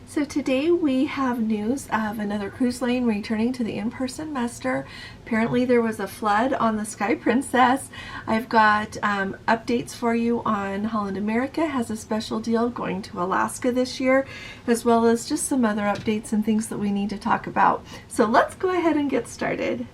So today we have news of another cruise line returning to the in-person muster. Apparently there was a flood on the Sky Princess. I've got updates for you on Holland America has a special deal going to Alaska this year, as well as just some other updates and things that we need to talk about. So let's go ahead and get started.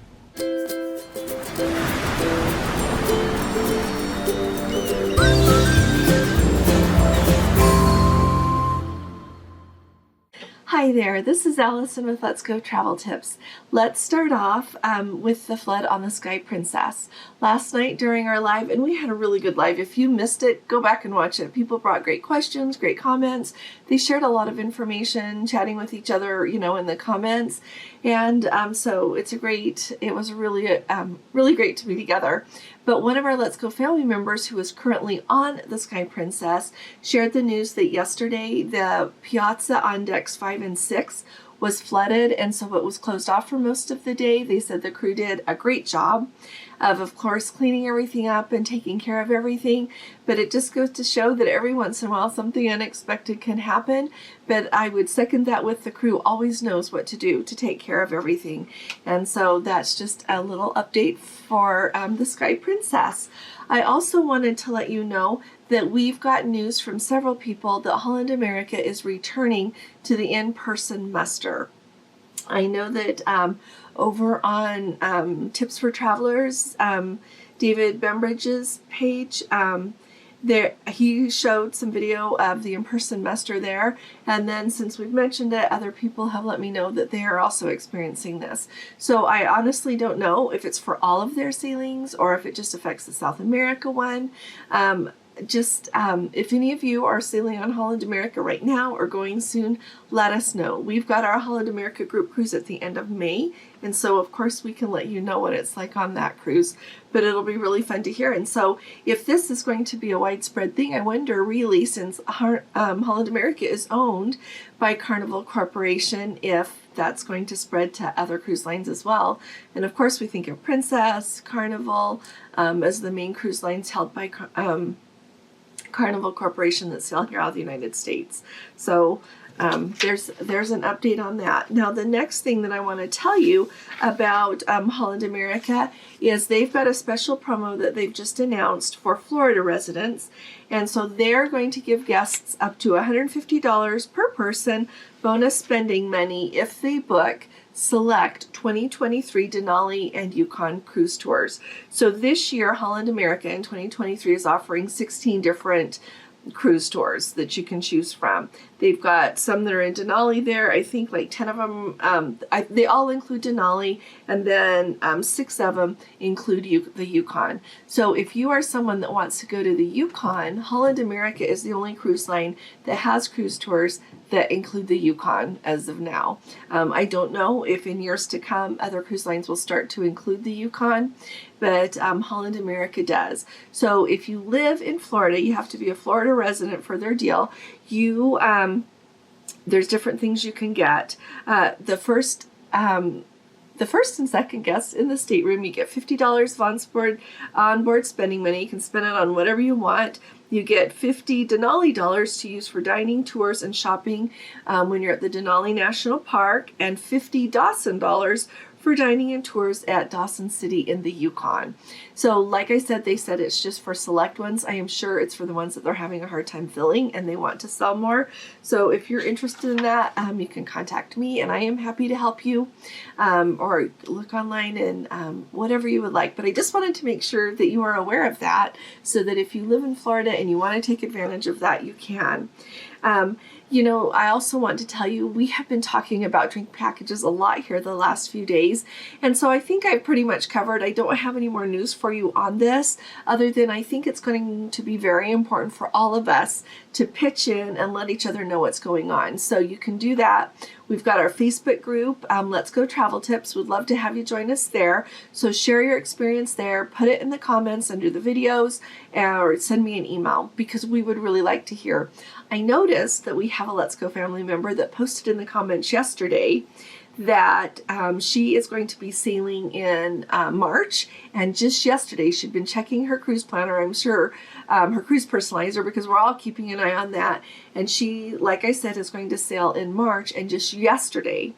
Hi there, this is Allison with Let's Go Travel Tips. Let's start off with the flood on the Sky Princess. Last night during our live, and we had a really good live. If you missed it, go back and watch it. People brought great questions, great comments. They shared a lot of information, chatting with each other, in the comments. And so it was really great to be together. But one of our Let's Go family members who is currently on the Sky Princess shared the news that yesterday the Piazza on decks 5 and 6 was flooded, and so it was closed off for most of the day. They said the crew did a great job of course, cleaning everything up and taking care of everything. But it just goes to show that every once in a while something unexpected can happen. But I would second that with the crew always knows what to do to take care of everything. And so that's just a little update for the Sky Princess. I also wanted to let you know that we've got news from several people that Holland America is returning to the in-person muster. I know that over on Tips for Travelers, David Bembridge's page, he showed some video of the in-person muster there, and then since we've mentioned it, other people have let me know that they are also experiencing this. So I honestly don't know if it's for all of their sailings or if it just affects the South America one. If any of you are sailing on Holland America right now or going soon, let us know. We've got our Holland America group cruise at the end of May, and so of course we can let you know what it's like on that cruise, but it'll be really fun to hear. And so if this is going to be a widespread thing, I wonder really, since Holland America is owned by Carnival Corporation, if that's going to spread to other cruise lines as well. And of course we think of Princess, Carnival as the main cruise lines held by Carnival Corporation that sail here out of the United States. So there's an update on that. Now the next thing that I want to tell you about Holland America is they've got a special promo that they've just announced for Florida residents, and so they're going to give guests up to $150 per person bonus spending money if they book select 2023 Denali and Yukon cruise tours. So this year, Holland America in 2023 is offering 16 different cruise tours that you can choose from. They've got some that are in Denali there. I think like 10 of them, they all include Denali, and then 6 of them include the Yukon. So if you are someone that wants to go to the Yukon, Holland America is the only cruise line that has cruise tours that include the Yukon as of now. I don't know if in years to come other cruise lines will start to include the Yukon, but Holland America does. So if you live in Florida, you have to be a Florida resident for their deal. There's different things you can get. The first and second guests in the stateroom, you get $50 of onboard spending money. You can spend it on whatever you want. You get $50 Denali dollars to use for dining, tours, and shopping when you're at the Denali National Park, and $50 Dawson dollars for dining and tours at Dawson City in the Yukon. So like I said, they said it's just for select ones. I am sure it's for the ones that they're having a hard time filling and they want to sell more. So if you're interested in that, you can contact me and I am happy to help you, or look online and whatever you would like. But I just wanted to make sure that you are aware of that, so that if you live in Florida and you want to take advantage of that, you can. I also want to tell you, we have been talking about drink packages a lot here the last few days, and so I think I've pretty much covered. I don't have any more news for you on this, other than I think it's going to be very important for all of us to pitch in and let each other know what's going on. So you can do that. We've got our Facebook group, Let's Go Travel Tips. We'd love to have you join us there. So share your experience there, put it in the comments under the videos, or send me an email, because we would really like to hear. I noticed that we have a Let's Go family member that posted in the comments yesterday that she is going to be sailing in March, and just yesterday she'd been checking her cruise planner, I'm sure, her cruise personalizer, because we're all keeping an eye on that, and she, like I said, is going to sail in March, and just yesterday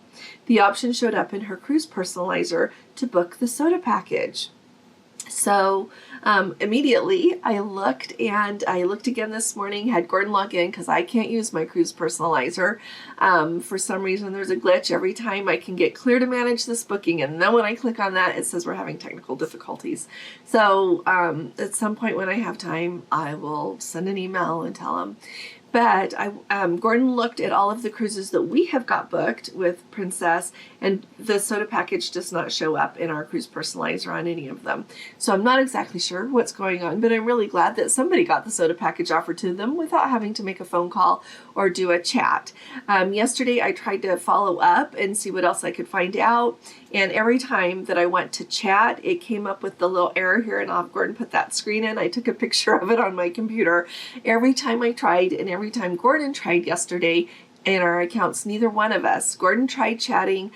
the option showed up in her cruise personalizer to book the soda package. So immediately I looked, and I looked again this morning, had Gordon log in because I can't use my cruise personalizer. For some reason there's a glitch every time I can get clear to manage this booking, and then when I click on that it says we're having technical difficulties. So at some point when I have time I will send an email and tell them. But Gordon looked at all of the cruises that we have got booked with Princess, and the soda package does not show up in our cruise personalizer on any of them. So I'm not exactly sure what's going on, but I'm really glad that somebody got the soda package offered to them without having to make a phone call or do a chat. Yesterday I tried to follow up and see what else I could find out, and every time that I went to chat it came up with the little error here, and I'll have Gordon put that screen in. I took a picture of it on my computer. Every time I tried, and every time Gordon tried yesterday in our accounts, neither one of us. Gordon tried chatting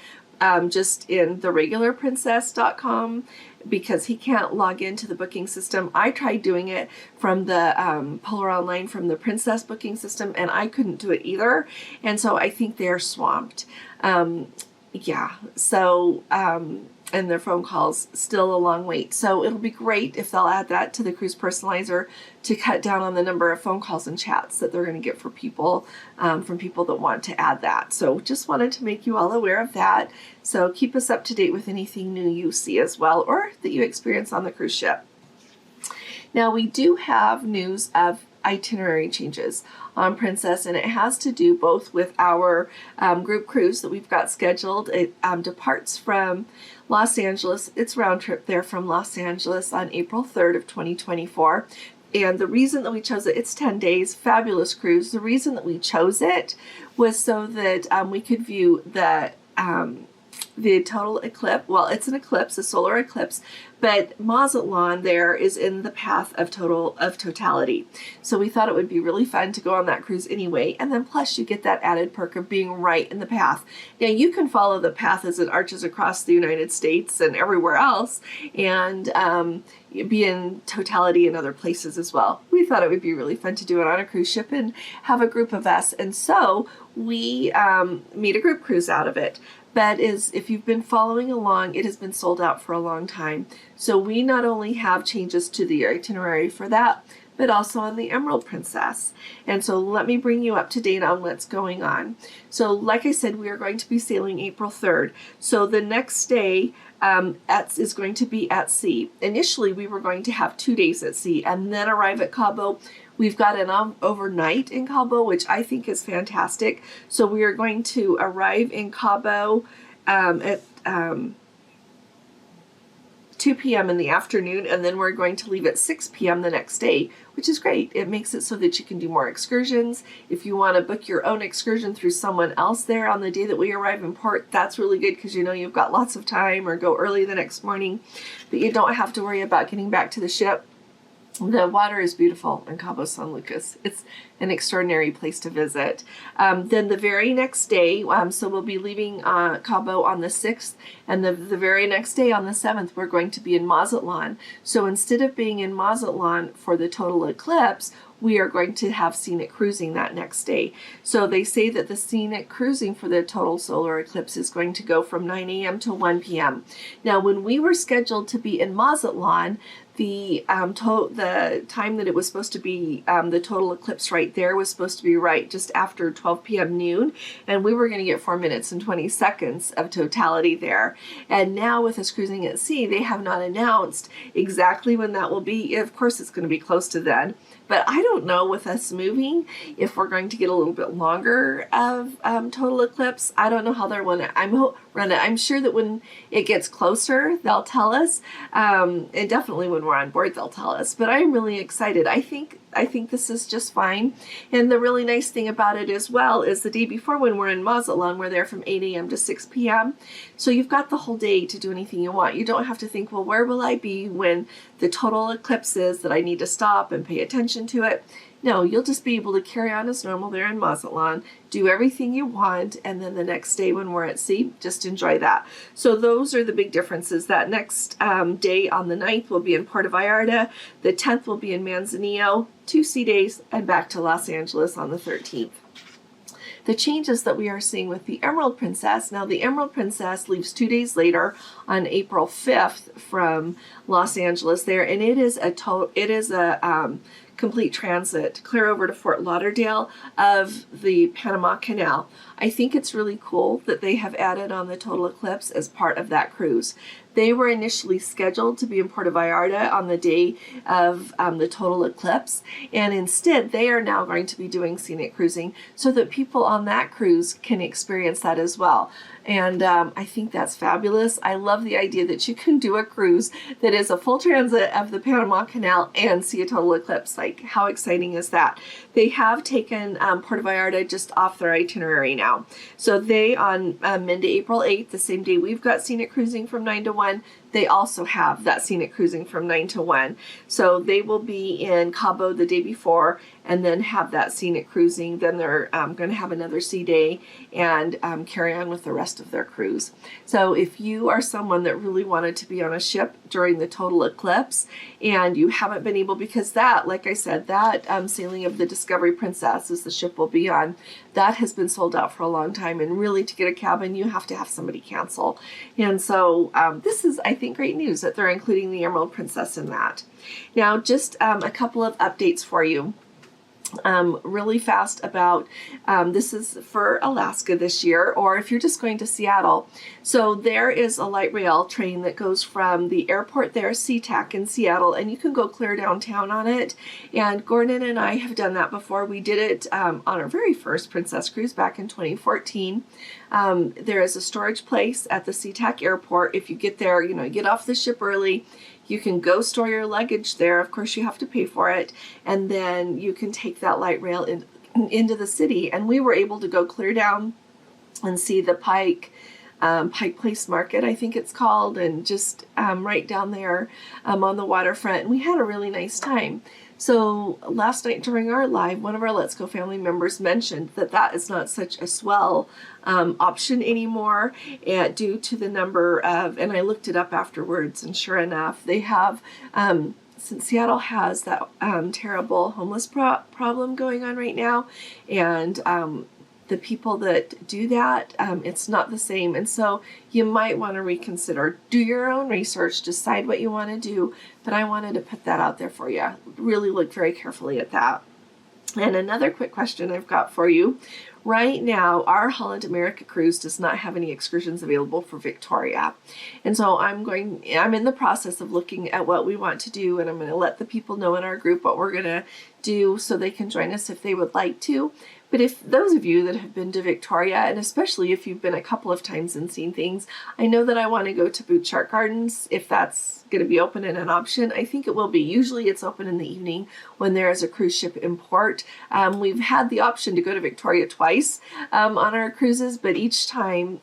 just in the regular princess.com because he can't log into the booking system. I tried doing it from the Polar Online from the Princess booking system, and I couldn't do it either. And so I think they're swamped. Yeah, so and their phone calls still a long wait. So it'll be great if they'll add that to the cruise personalizer to cut down on the number of phone calls and chats that they're going to get for people, from people that want to add that. So just wanted to make you all aware of that. So keep us up to date with anything new you see as well, or that you experience on the cruise ship. Now we do have news of itinerary changes on Princess, and it has to do both with our group cruise that we've got scheduled. It departs from Los Angeles. It's round trip there from Los Angeles on April 3rd of 2024. And the reason that we chose it, it's 10 days, fabulous cruise. The reason that we chose it was so that we could view the total eclipse. Well, it's an eclipse, a solar eclipse, but Mazatlan there is in the path of totality. So we thought it would be really fun to go on that cruise anyway, and then plus you get that added perk of being right in the path. Now you can follow the path as it arches across the United States and everywhere else, and be in totality in other places as well. We thought it would be really fun to do it on a cruise ship and have a group of us, and so we made a group cruise out of it. But if you've been following along, it has been sold out for a long time. So we not only have changes to the itinerary for that, but also on the Emerald Princess. And so let me bring you up to date on what's going on. So like I said, we are going to be sailing April 3rd. So the next day is going to be at sea. Initially, we were going to have 2 days at sea and then arrive at Cabo. We've got an overnight in Cabo, which I think is fantastic. So we are going to arrive in Cabo at 2 p.m. in the afternoon, and then we're going to leave at 6 p.m. the next day, which is great. It makes it so that you can do more excursions. If you want to book your own excursion through someone else there on the day that we arrive in port, that's really good because you know you've got lots of time, or go early the next morning, but you don't have to worry about getting back to the ship. The water is beautiful in Cabo San Lucas. It's an extraordinary place to visit. Then the very next day, so we'll be leaving Cabo on the 6th, and the very next day on the 7th, we're going to be in Mazatlan. So instead of being in Mazatlan for the total eclipse, we are going to have scenic cruising that next day. So they say that the scenic cruising for the total solar eclipse is going to go from 9 a.m. to 1 p.m. Now, when we were scheduled to be in Mazatlan, the time that it was supposed to be, the total eclipse right there was supposed to be right just after 12 p.m. noon, and we were going to get 4 minutes and 20 seconds of totality there. And now with us cruising at sea, they have not announced exactly when that will be. Of course, it's going to be close to then. But I don't know with us moving if we're going to get a little bit longer of total eclipse. I don't know how they're going to run it. I'm sure that when it gets closer, they'll tell us. And definitely when we're on board, they'll tell us. But I'm really excited. I think this is just fine. And the really nice thing about it as well is the day before when we're in Mazatlan, we're there from 8 a.m. to 6 p.m. So you've got the whole day to do anything you want. You don't have to think, well, where will I be when the total eclipse is that I need to stop and pay attention to it? No, you'll just be able to carry on as normal there in Mazatlan, do everything you want, and then the next day when we're at sea, just enjoy that. So those are the big differences. That next day on the 9th will be in Puerto Vallarta, the 10th will be in Manzanillo, 2 sea days, and back to Los Angeles on the 13th. The changes that we are seeing with the Emerald Princess. Now, the Emerald Princess leaves 2 days later on April 5th from Los Angeles there, and it is a complete transit clear over to Fort Lauderdale of the Panama Canal. I think it's really cool that they have added on the Total Eclipse as part of that cruise. They were initially scheduled to be in Puerto Vallarta on the day of the Total Eclipse, and instead they are now going to be doing scenic cruising so that people on that cruise can experience that as well. And I think that's fabulous. I love the idea that you can do a cruise that is a full transit of the Panama Canal and see a total eclipse. Like, how exciting is that? They have taken Puerto Vallarta just off their itinerary now. So they, on Monday, April 8th, the same day we've got scenic cruising from 9 to 1, they also have that scenic cruising from 9 to 1. So they will be in Cabo the day before and then have that scenic cruising. Then they're going to have another sea day and carry on with the rest of their cruise. So if you are someone that really wanted to be on a ship during the total eclipse and you haven't been able, because that, like I said, that sailing of the Discovery Princess, as the ship will be on, that has been sold out for a long time. And really, to get a cabin, you have to have somebody cancel. And so this is, I think, great news that they're including the Emerald Princess in that. Now, just a couple of updates for you. Really fast about, this is for Alaska this year, or if you're just going to Seattle. So there is a light rail train that goes from the airport there, SeaTac in Seattle, and you can go clear downtown on it. And Gordon and I have done that before. We did it on our very first Princess Cruise back in 2014. There is a storage place at the SeaTac airport. If you get there, you get off the ship early, you can go store your luggage there. Of course, you have to pay for it. And then you can take that light rail into the city. And we were able to go clear down and see the Pike Place Market, I think it's called, and just right down there on the waterfront. And we had a really nice time. So last night during our live, one of our Let's Go family members mentioned that that is not such a swell option anymore due to the number of, and I looked it up afterwards, and sure enough, they have, since Seattle has that terrible homeless problem going on right now, and the people that do that, it's not the same. And so you might want to reconsider. Do your own research, decide what you want to do, but I wanted to put that out there for you. Really look very carefully at that. And another quick question I've got for you. Right now, our Holland America cruise does not have any excursions available for Victoria. And so I'm in the process of looking at what we want to do, and I'm going to let the people know in our group what we're going to do so they can join us if they would like to. But if those of you that have been to Victoria, and especially if you've been a couple of times and seen things, I know that I want to go to Boot Shark Gardens if that's going to be open and an option. I think it will be. Usually it's open in the evening when there is a cruise ship in port. We've had the option to go to Victoria twice on our cruises, but each time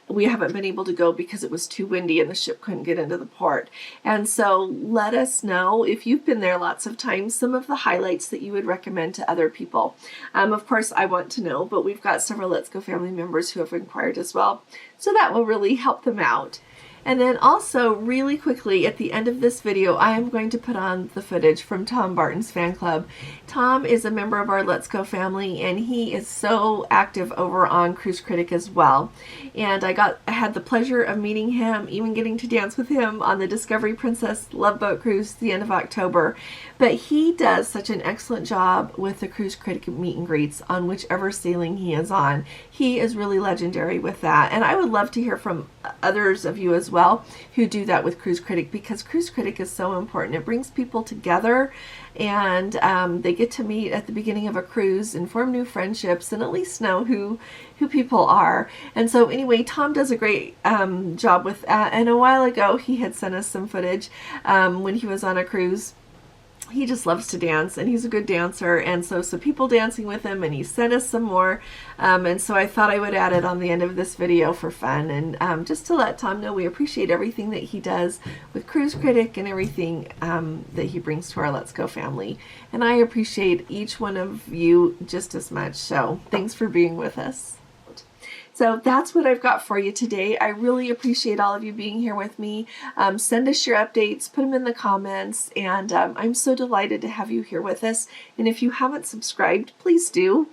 we haven't been able to go because it was too windy and the ship couldn't get into the port. And so let us know, if you've been there lots of times, some of the highlights that you would recommend to other people. Of course, I want to know, but we've got several Let's Go family members who have inquired as well. So that will really help them out. And then also, really quickly, at the end of this video, I am going to put on the footage from Tom Barton's fan club. Tom is a member of our Let's Go family, and he is so active over on Cruise Critic as well. And I had the pleasure of meeting him, even getting to dance with him on the Discovery Princess Love Boat Cruise at the end of October. But he does such an excellent job with the Cruise Critic meet and greets on whichever sailing he is on. He is really legendary with that. And I would love to hear from others of you as well who do that with Cruise Critic, because Cruise Critic is so important. It brings people together, and they get to meet at the beginning of a cruise and form new friendships and at least know who people are. And so anyway, Tom does a great job with that. And a while ago he had sent us some footage when he was on a cruise he just loves to dance, and he's a good dancer, and so some people dancing with him, and he sent us some more, and so I thought I would add it on the end of this video for fun, and just to let Tom know we appreciate everything that he does with Cruise Critic and everything that he brings to our Let's Go family, and I appreciate each one of you just as much, so thanks for being with us. So that's what I've got for you today. I really appreciate all of you being here with me. Send us your updates, put them in the comments, and I'm so delighted to have you here with us. And if you haven't subscribed, please do.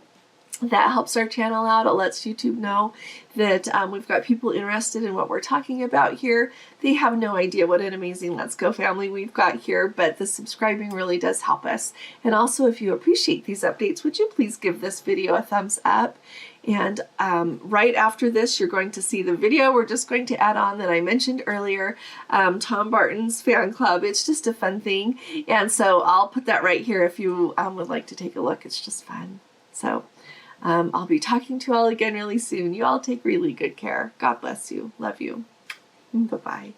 That helps our channel out. It lets YouTube know that we've got people interested in what we're talking about here. They have no idea what an amazing Let's Go family we've got here, but the subscribing really does help us. And also, if you appreciate these updates, would you please give this video a thumbs up? And right after this, you're going to see the video we're just going to add on that I mentioned earlier, Tom Barton's fan club. It's just a fun thing. And so I'll put that right here if you would like to take a look. It's just fun. So I'll be talking to you all again really soon. You all take really good care. God bless you. Love you. Bye-bye.